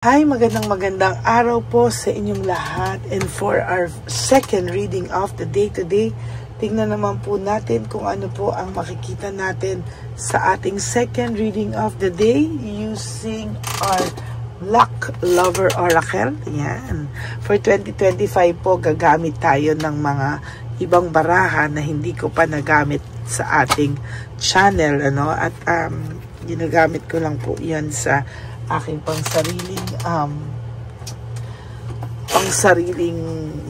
Hi, magandang araw po sa inyong lahat, and for our second reading of the day today, tingnan naman po natin kung ano po ang makikita natin sa ating second reading of the day using our Luck Lover Oracle. Yan. For 2025 po, gagamit tayo ng mga ibang baraha na hindi ko pa nagamit sa ating channel, at ginagamit ko lang po yan sa aking pangsariling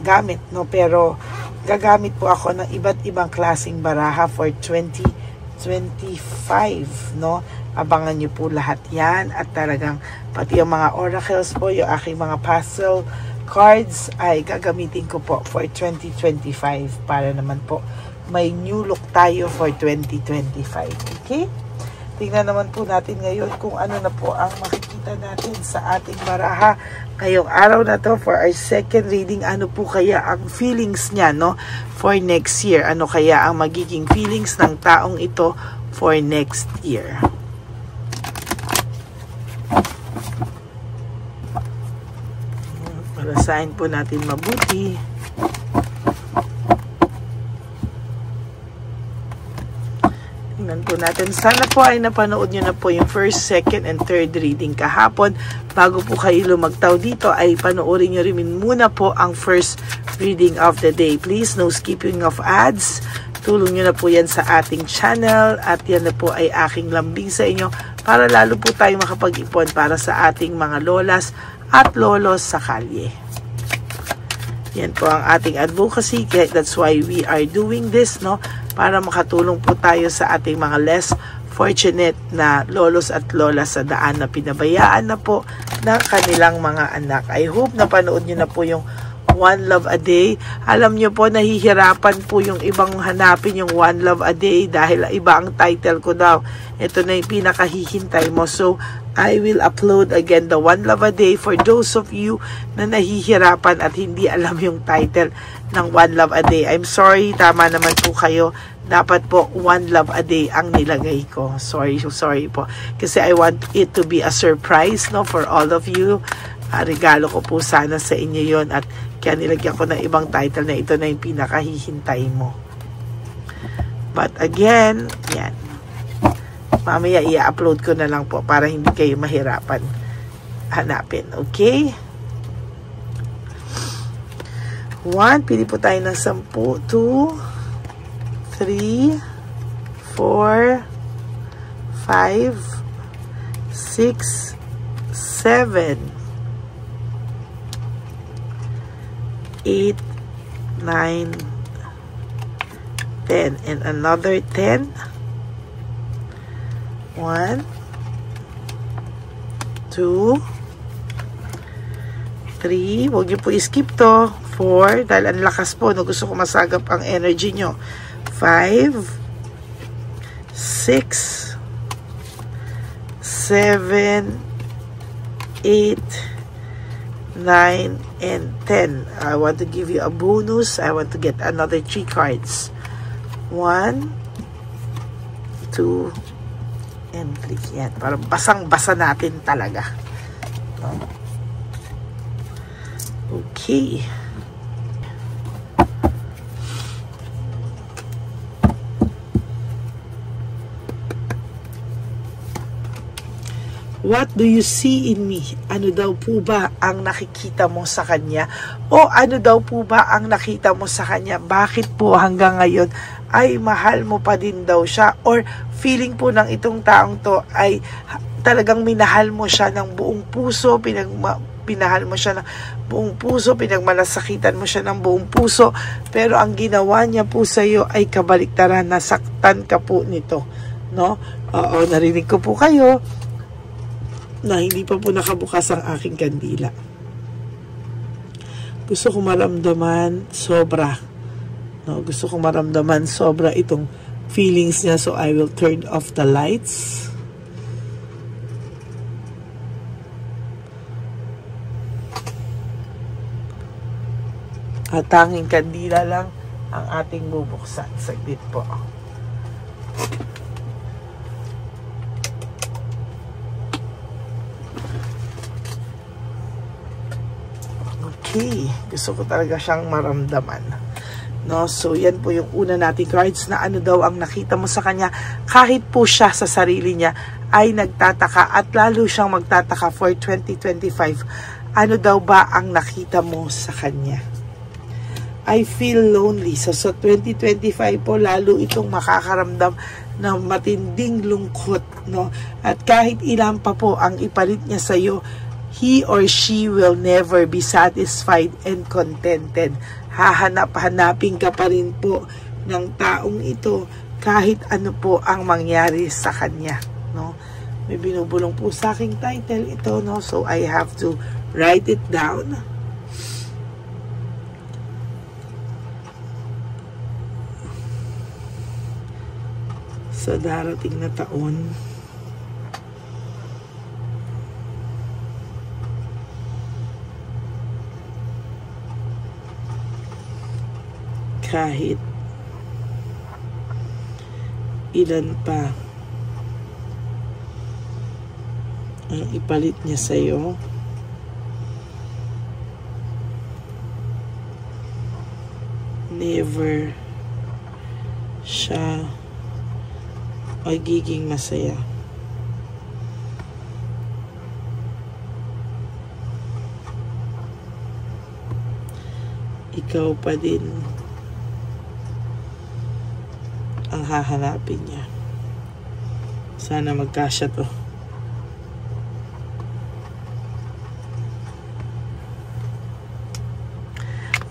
gamit, pero gagamit po ako ng iba't ibang klaseng baraha for 2025, abangan niyo po lahat yan, at talagang pati yung mga oracles po, yung aking mga puzzle cards ay gagamitin ko po for 2025 para naman po may new look tayo for 2025. Okay? Tingnan naman po natin ngayon kung ano na po ang makikita natin sa ating baraha ngayong araw na to for our second reading. Ano po kaya ang feelings niya, for next year? Ano kaya ang magiging feelings ng taong ito for next year? Basahin po natin mabuti. Tingnan po natin. Sana po ay napanood nyo na po yung first, second, and third reading kahapon. Bago po kayo lumagtaw dito, ay panoorin nyo rin muna po ang first reading of the day. Please, no skipping of ads. Tulong nyo na po yan sa ating channel. At yan na po ay aking lambing sa inyo para lalo po tayo makapag-ipon para sa ating mga lolas at lolos sa kalye. Yan po ang ating advocacy. That's why we are doing this, para makatulong po tayo sa ating mga less fortunate na lolos at lolas sa daan na pinabayaan na po ng kanilang mga anak. I hope napanood nyo na po yung One Love a Day. Alam nyo po, nahihirapan po yung ibang hanapin yung One Love a Day dahil iba ang title ko daw. Ito na yung pinakahihintay mo. So, I will upload again the One Love a Day for those of you na nahihirapan at hindi alam yung title ng One Love a Day. I'm sorry, tama naman po kayo. Dapat po One Love a Day ang nilagay ko. Sorry po. Kasi I want it to be a surprise, for all of you. Regalo ko po sana sa inyo yon, at kaya nilagyan ko ng ibang title na ito na yung pinakahihintay mo. But again, yan. Mamaya i-upload ko na lang po para hindi kayo mahirapan hanapin. Okay? 1, pili po tayo ng 10, 2, 3, 4, 5, 6, 7, 8, 9, 10, and another 10. 1, 2, 3, huwag niyo po i-skip to. 4, dahil ang lakas po, gusto ko masagap ang energy nyo. 5, 6, 7, 8, 9, and 10. I want to give you a bonus. I want to get another 3 cards. 1, 2, and 3. Yan. Parang basang-basa natin talaga. Okay. What do you see in me? Ano daw po ba ang nakikita mo sa kanya? O ano daw po ba ang nakita mo sa kanya? Bakit po hanggang ngayon ay mahal mo pa din daw siya? Or feeling po ng itong taong to ay talagang minahal mo siya ng buong puso, pinahal mo siya ng buong puso, pinagmalasakitan mo siya ng buong puso, pero ang ginawa niya po sa iyo ay kabaliktaran, nasaktan ka po nito, Oo, narinig ko po kayo na hindi pa po nakabukas ang aking kandila. Gusto ko maramdaman sobra. Gusto ko maramdaman sobra itong feelings niya, so I will turn off the lights. At tanging kandila lang ang ating bubuksan. Saglit po. Okay, gusto ko talaga siyang maramdaman. No, so yan po yung una nating cards na ano daw ang nakita mo sa kanya. Kahit po siya sa sarili niya ay nagtataka at lalo siyang magtataka for 2025. Ano daw ba ang nakita mo sa kanya? I feel lonely. So sa 2025 po lalo itong makakaramdam ng matinding lungkot, no? At kahit ilan pa po ang ipalit niya sa iyo, he or she will never be satisfied and contented. Hahanap-hanapin ka pa rin po ng taong ito kahit ano po ang mangyari sa kanya, no? May binubulong po sa aking title ito, no? So I have to write it down. Sa darating na taon, kahit ilan pa ang ipalit niya sa'yo, never siya magiging masaya. Ikaw pa din ang hahanapin niya. Sana magkasya to.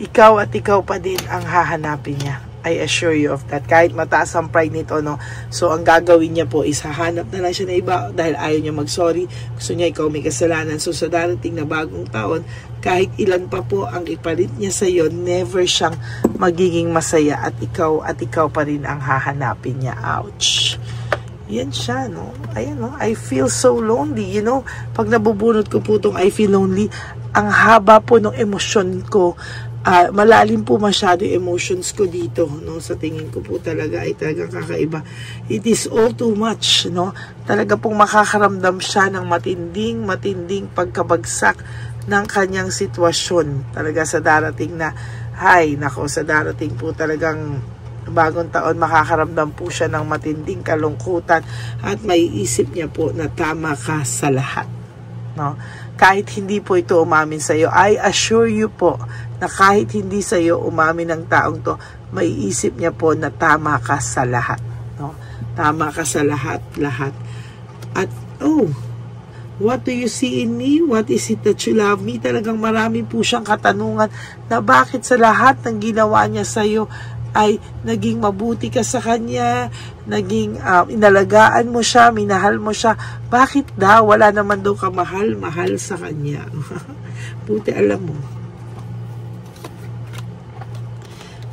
Ikaw at ikaw pa din ang hahanapin niya. I assure you of that. Kahit mataas ang pride nito, no? So, ang gagawin niya po is hahanap na lang siya na iba dahil ayaw niya mag-sorry. Gusto niya ikaw may kasalanan. So, sa darating na bagong taon, kahit ilan pa po ang ipalit niya sa iyo, never siyang magiging masaya at ikaw pa rin ang hahanapin niya. Ouch! Yan siya, no? Ayan, no? I feel so lonely, you know? Pag nabubunot ko po itong I feel lonely, ang haba po ng emosyon ko. Malalim po masyado emotions ko dito, no? Sa tingin ko po talaga ay talagang kakaiba. It is all too much, no? Talaga pong makakaramdam siya ng matinding pagkabagsak ng kanyang sitwasyon. Talaga sa darating na, sa darating po talagang bagong taon, makakaramdam po siya ng matinding kalungkutan at maiisip niya po na tama ka sa lahat, no? Kahit hindi po ito umamin sa iyo, I assure you po na kahit hindi sa iyo umamin ng taong to, maiisip niya po na tama ka sa lahat, no? Tama ka sa lahat. At what do you see in me? What is it that you love me? Talagang marami po siyang katanungan na bakit sa lahat ng ginawa niya sa iyo ay naging mabuti ka sa kanya, naging inalagaan mo siya, minahal mo siya. Bakit daw? Wala naman daw kamahal sa kanya. Buti alam mo.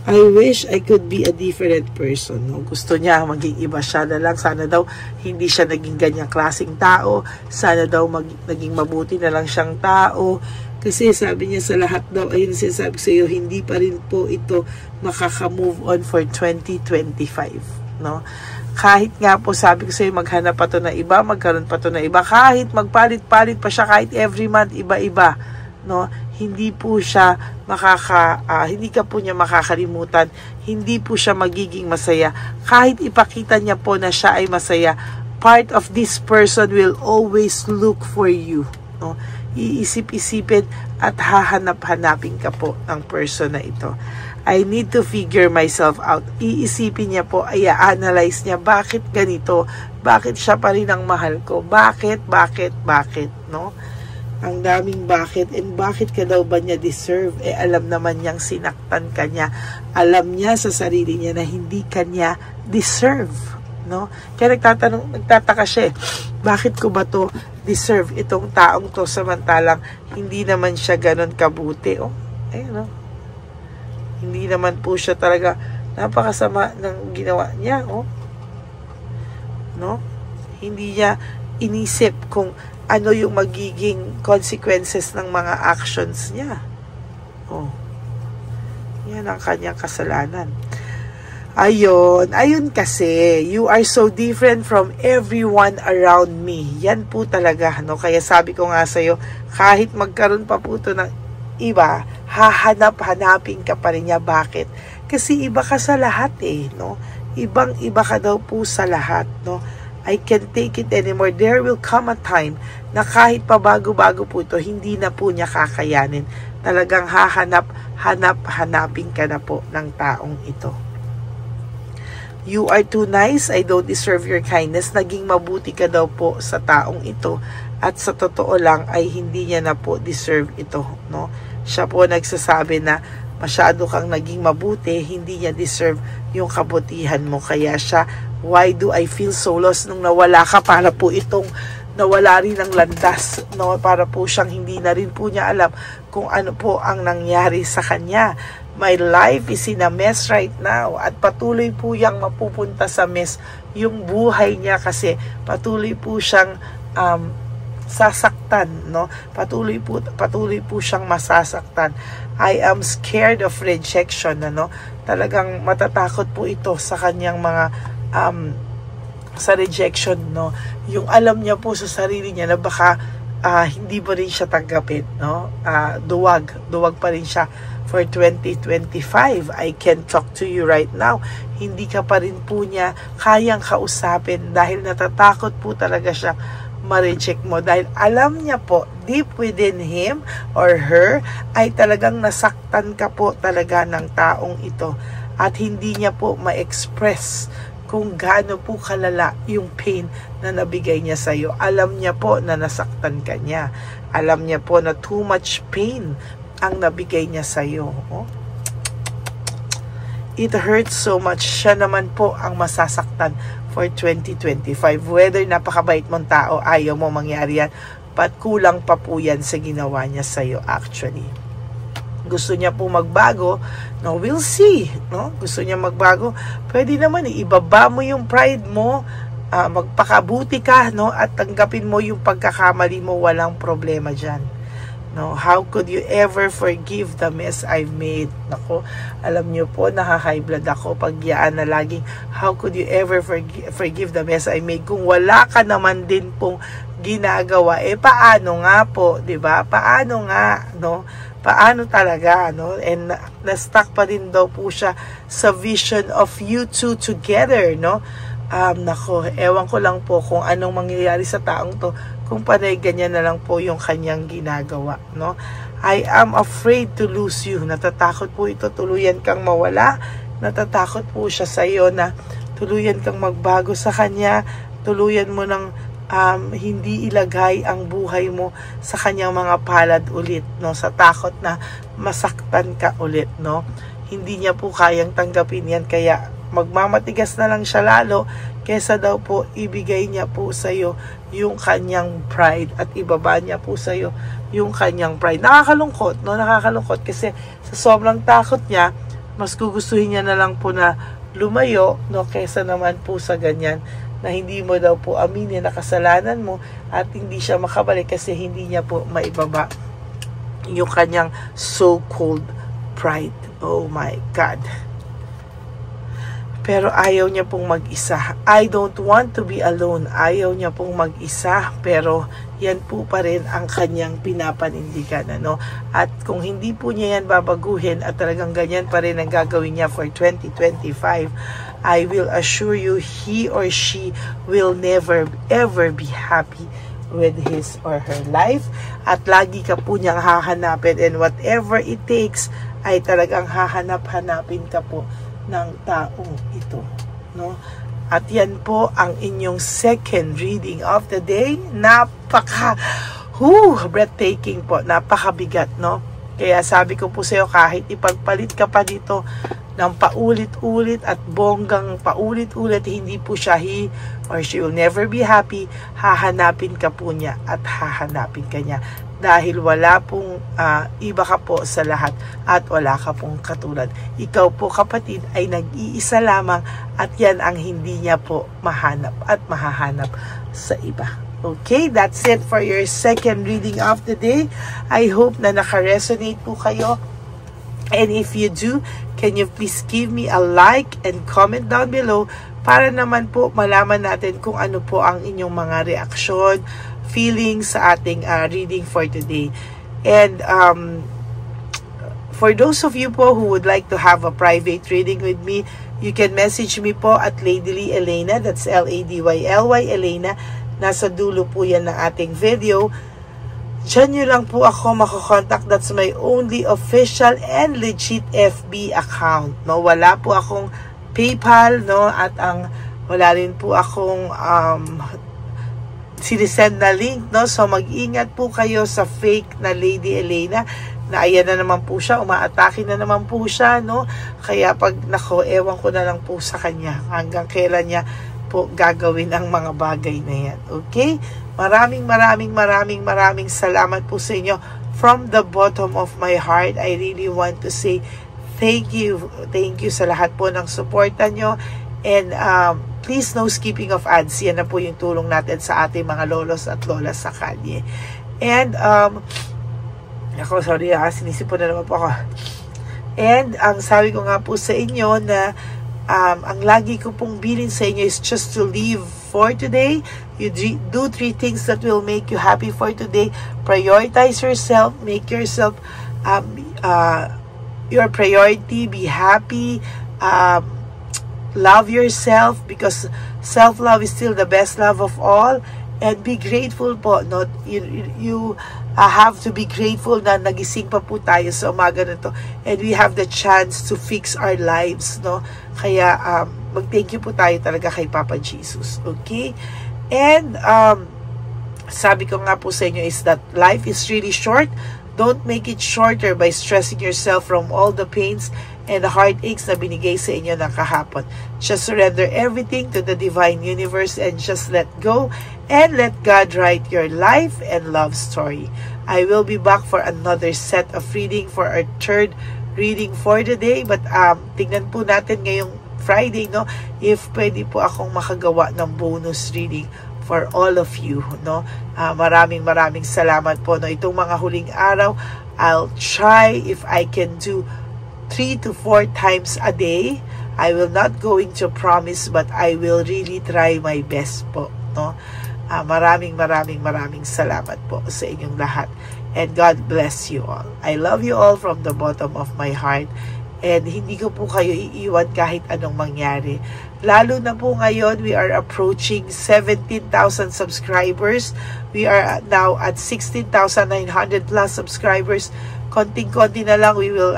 I wish I could be a different person. No? Gusto niya maging iba siya na lang. Sana daw hindi siya naging ganyang klaseng tao. Sana daw naging mabuti na lang siyang tao. Kasi sabi niya sa lahat daw, ayun sinasabi sa iyo, hindi pa rin po ito makaka-move on for 2025. No? Kahit nga po sabi ko sa iyo, maghanap pa to na iba, magkaroon pa to na iba. Kahit magpalit-palit pa siya, kahit every month, iba-iba. No? Hindi po siya hindi ka po niya makakalimutan, hindi po siya magiging masaya. Kahit ipakita niya po na siya ay masaya, part of this person will always look for you. No? Iisip-isipin at hahanap-hanapin ka po ng person na ito. I need to figure myself out. Iisipin niya po, i-analyze niya, bakit ganito? Bakit siya pa rin ang mahal ko? Bakit? No? Ang daming bakit. And bakit ka daw ba niya deserve? Alam naman niyang sinaktan ka niya. Alam niya sa sarili niya na hindi ka niya deserve. No? Kaya nagtataka siya, bakit ko ba to deserve itong taong to samantalang hindi naman siya ganon kabuti. Ayun, no? Hindi naman po siya talaga napakasama ng ginawa niya. No? Hindi niya inisip kung ano yung magiging consequences ng mga actions niya. Yan ang kanyang kasalanan. Ayun kasi, you are so different from everyone around me. Yan po talaga, no? Kaya sabi ko nga sa'yo, kahit magkaroon pa po ito ng iba, hahanap-hanapin ka pa rin niya. Bakit? Kasi iba ka sa lahat no? Ibang-iba ka daw po sa lahat, no? I can't take it anymore. There will come a time na kahit pa bago-bago po ito, hindi na po niya kakayanin. Talagang hanapin ka na po ng taong ito. You are too nice, I don't deserve your kindness. Naging mabuti ka daw po sa taong ito. At sa totoo lang ay hindi niya na po deserve ito, no? Siya po nagsasabi na masyado kang naging mabuti, hindi niya deserve yung kabutihan mo. Kaya siya, why do I feel so lost nung nawala ka? Para po itong nawala rin ng landas, no? Para po siyang hindi na rin po niya alam kung ano po ang nangyari sa kanya. My life is in a mess right now. At patuloy po yang mapupunta sa mess yung buhay niya kasi patuloy po siyang sasaktan, no? Patuloy po siyang masasaktan. I am scared of rejection, no? Talagang matatakot po ito sa kanyang mga sa rejection, no? Yung alam niya po sa sarili niya na baka hindi pa rin siya tanggapin, no? Duwag pa rin siya for 2025. I can talk to you right now. Hindi ka pa rin po niya kayang kausapin dahil natatakot po talaga siya ma-reject mo. Dahil alam niya po, deep within him or her, ay talagang nasaktan ka po talaga ng taong ito. At hindi niya po ma-express kung gaano po kalala yung pain na nabigay niya sa iyo. Alam niya po na nasaktan ka niya. Alam niya po na too much pain ang nabigay niya sa iyo. Oh? It hurts so much. Siya naman po ang masasaktan for 2025. Whether napakabait mong tao, ayaw mo mangyari yan, but kulang pa po yan sa ginawa niya sa iyo actually. Gusto niya po magbago, no, we'll see, no? Gusto niya magbago, pwede naman ibaba mo yung pride mo, magpakabuti ka, no, at tanggapin mo yung pagkakamali mo, walang problema diyan. No, how could you ever forgive the mess I've made? Nako, alam niyo po, nakaka-high blood ako pag yaan na laging, how could you ever forgive the mess I made? Kung wala ka naman din pong ginagawa, paano nga po, 'di ba? Paano nga, no? Paano talaga, no? And na-stuck pa din daw po siya sa vision of you two together, no? Nako, ewan ko lang po kung anong mangyayari sa taong to kung panay ganyan na lang po yung kanyang ginagawa, no? I am afraid to lose you. Natatakot po ito, tuluyan kang mawala. Natatakot po siya sa iyo na tuluyan kang magbago sa kanya, tuluyan mo ng hindi ilagay ang buhay mo sa kanyang mga palad ulit, no? Sa takot na masaktan ka ulit, no? Hindi niya po kayang tanggapin yan, kaya magmamatigas na lang siya lalo kesa daw po ibigay niya po sa iyo yung kanyang pride at ibaba niya po sa iyo yung kanyang pride. Nakakalungkot, no? Nakakalungkot kasi sa sobrang takot niya, mas gugustuhin niya na lang po na lumayo, no? Kesa naman po sa ganyan na hindi mo daw po aminin na kasalanan mo at hindi siya makabalik kasi hindi niya po maibaba yung kanyang so-called pride. Oh my God. Pero ayaw niya pong mag-isa. I don't want to be alone. Ayaw niya pong mag-isa. Pero yan po pa rin ang kanyang pinapanindigan. Ano? At kung hindi po niya yan babaguhin at talagang ganyan pa rin ang gagawin niya for 2025, I will assure you, he or she will never ever be happy with his or her life. At lagi ka po niyang hahanapin, and whatever it takes, ay talagang hahanap-hanapin ka po ng taong ito, no? At yan po ang inyong second reading of the day. Breathtaking po, napakabigat, no? Kaya sabi ko po sa iyo, kahit ipagpalit ka pa dito ng paulit-ulit at bonggang paulit-ulit, hindi po siya, he or she will never be happy. Hahanapin ka po niya at hahanapin ka niya. Dahil wala pong iba ka po sa lahat at wala ka pong katulad. Ikaw po, kapatid, ay nag-iisa lamang at yan ang hindi niya po mahanap at mahahanap sa iba. Okay, that's it for your second reading of the day. I hope na naka-resonate po kayo. And if you do, can you please give me a like and comment down below para naman po malaman natin kung ano po ang inyong mga reaksyon, feelings sa ating reading for today. And For those of you po who would like to have a private reading with me, you can message me po at Ladyly Elena. That's Ladyly Elena. Nasa dulo po yan ng ating video. Diyan nyo lang po ako makakontakt. That's my only official and legit FB account. No? Wala po akong PayPal, no? At wala rin po akong sinisend na link, no? So mag-ingat po kayo sa fake na Lady Elena, na ayan na naman po siya, umaatake na naman po siya, no? Kaya pag ewan ko na lang po sa kanya hanggang kailan niya po gagawin ang mga bagay na yan. Okay? Maraming salamat po sa inyo. From the bottom of my heart, I really want to say thank you. Thank you sa lahat po ng suporta nyo. And please no skipping of ads. Yan na po yung tulong natin sa ating mga lolos at lolas sa kalye. And ako, sorry sinisipon na naman po ako. And ang sabi ko nga po sa inyo na ang lagi ko pong bilin sa inyo is just to live for today. You do 3 things that will make you happy for today. Prioritize yourself. Make yourself your priority. Be happy. Love yourself, because self-love is still the best love of all. And be grateful po. No? You have to be grateful na nagising pa po tayo sa umaga na to. And we have the chance to fix our lives. No? Kaya mag-thank you po tayo talaga kay Papa Jesus. Okay? And sabi ko nga po sa inyo is that life is really short. Don't make it shorter by stressing yourself from all the pains and the heartaches na binigay sa inyo ng kahapon. Just surrender everything to the divine universe and just let go and let God write your life and love story. I will be back for another set of reading for our third reading for the day. But tingnan po natin ngayong Friday, no, if pwede po akong makagawa ng bonus reading for all of you, no. Maraming salamat po, no. Itong mga huling araw, I'll try if I can do 3 to 4 times a day. I will not going to promise, but I will really try my best po, no. Maraming salamat po sa inyong lahat, and God bless you all. I love you all from the bottom of my heart, and hindi ko po kayo iiwan kahit anong mangyari. Lalo na po ngayon, we are approaching 17,000 subscribers. We are now at 16,900 plus subscribers. Konting-konti na lang, we will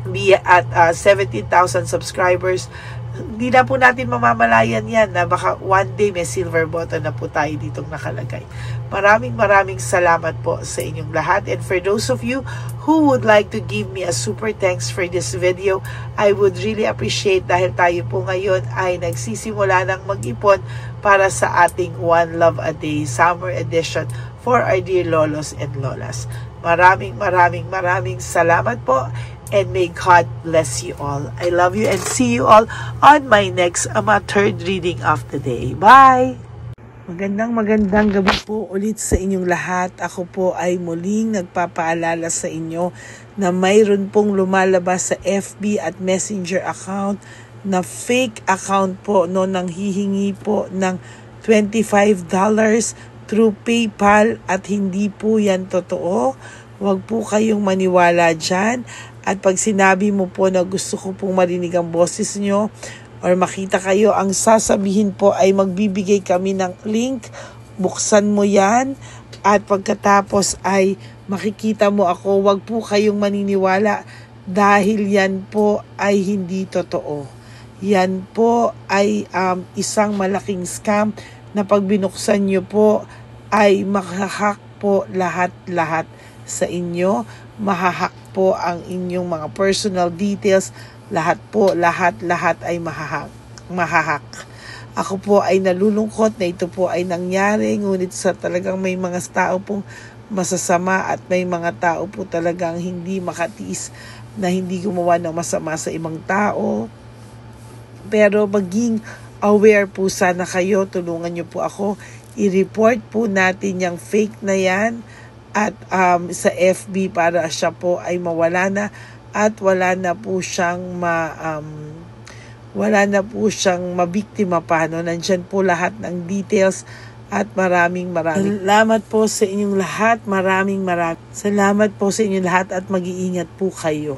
be at 17,000 subscribers. Hindi na po natin mamamalayan yan na baka one day may silver button na po tayo ditong nakalagay. Maraming salamat po sa inyong lahat. And for those of you who would like to give me a super thanks for this video, I would really appreciate, dahil tayo po ngayon ay nagsisimula ng mag-ipon para sa ating One Love a Day Summer Edition for our dear lolos and lolas. Maraming salamat po. And may God bless you all. I love you and see you all on my next third reading of the day. Bye! Magandang gabi po ulit sa inyong lahat. Ako po ay muling nagpapaalala sa inyo na mayroon pong lumalabas sa FB at Messenger account na fake account po, no, nang hihingi po ng $25 through PayPal, at hindi po yan totoo. Huwag po kayong maniwala dyan. At pag sinabi mo po na gusto ko pong marinig ang boses nyo or makita kayo, ang sasabihin po ay magbibigay kami ng link. Buksan mo yan at pagkatapos ay makikita mo ako. Huwag po kayong maniniwala dahil yan po ay hindi totoo. Yan po ay isang malaking scam na pag binuksan nyo po ay makahack po lahat sa inyo. Mahahack po ang inyong mga personal details. Lahat ay mahahack. Ako po ay nalulungkot na ito po ay nangyari, ngunit sa talagang may mga tao pong masasama at may mga tao po talagang hindi makatiis na hindi gumawa ng masama sa ibang tao. Pero maging aware po sana kayo. Tulungan niyo po ako. I-report po natin yung fake na yan at sa FB para siya po ay mawala na at wala na po siyang mabiktima pa, no? Nandyan po lahat ng details At maraming salamat po sa inyong lahat. Maraming salamat po sa inyong lahat at mag-iingat po kayo.